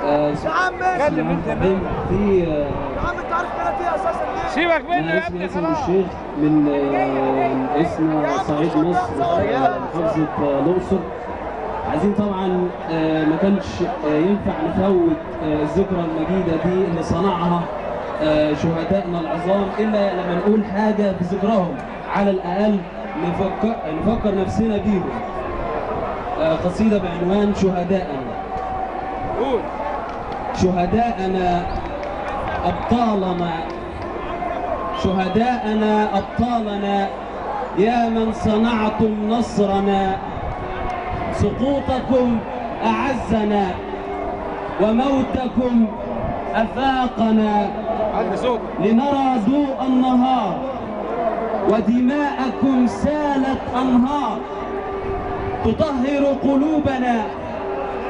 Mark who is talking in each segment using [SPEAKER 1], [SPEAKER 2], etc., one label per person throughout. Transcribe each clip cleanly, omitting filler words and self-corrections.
[SPEAKER 1] يا عم اتكلم انت في يا عم انت عارف بلد ايه اساسا ليه؟
[SPEAKER 2] سيبك منه يا ابني خلاص.
[SPEAKER 3] الشيخ من اسم صعيد مصر محافظة الأقصر. عايزين طبعا ما كانش ينفع نفوت الذكرى المجيدة دي اللي صنعها شهدائنا العظام إلا لما نقول حاجة بذكرهم، على الأقل نفكر نفسنا بيهم. قصيدة بعنوان شهداءنا.
[SPEAKER 2] قول.
[SPEAKER 3] شهداءنا أبطالنا، شهداءنا أبطالنا، يا من صنعتم نصرنا، سقوطكم أعزنا وموتكم أفاقنا، لنرى ضوء النهار ودماءكم سالت أنهار، تطهر قلوبنا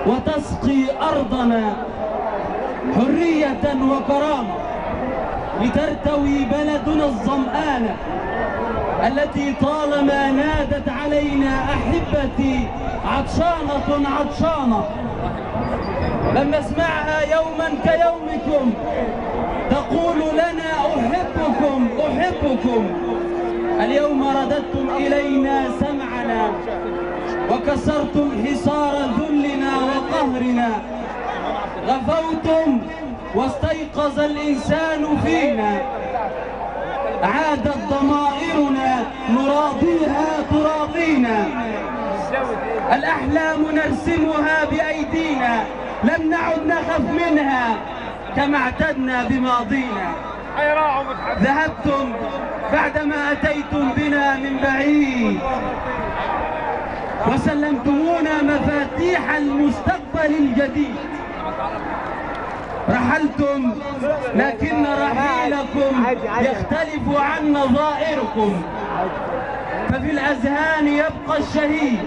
[SPEAKER 3] وتسقي أرضنا حرية وكرامة، لترتوي بلدنا الظمآنة التي طالما نادت علينا أحبتي عطشانة عطشانة، لم نسمعها يوما كيومكم تقول لنا أحبكم أحبكم. اليوم رددتم إلينا سمعنا وكسرتم حصار ذلنا وقهرنا، غفوتم واستيقظ الإنسان فينا، عادت ضمائرنا نراضيها تراضينا، الأحلام نرسمها بأيدينا، لم نعد نخف منها كما اعتدنا بماضينا. ذهبتم بعدما أتيتم بنا من بعيد وسلمتمونا مفاتيح المستقبل الجديد، رحلتم لكن رحيلكم يختلف عن نظائركم، ففي الأذهان يبقى الشهيد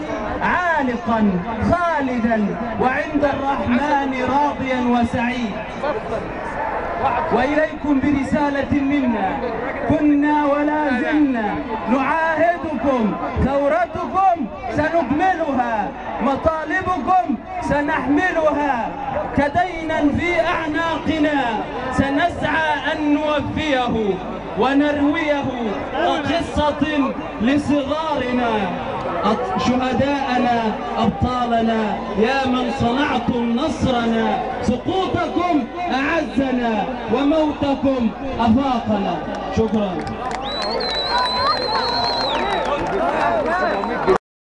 [SPEAKER 3] عالقا خالدا وعند الرحمن راضيا وسعيد. وإليكم برسالة منا، كنا ولا زلنا نعاهدكم، ثورتكم سنكملها، مطالبكم سنحملها، كدينا في أعناقنا سنسعى أن نوفيه ونرويه قصة لصغارنا. شهداءنا أبطالنا، يا من صنعتم نصرنا، سقوطكم أعزنا وموتكم أفاقنا. شكرا.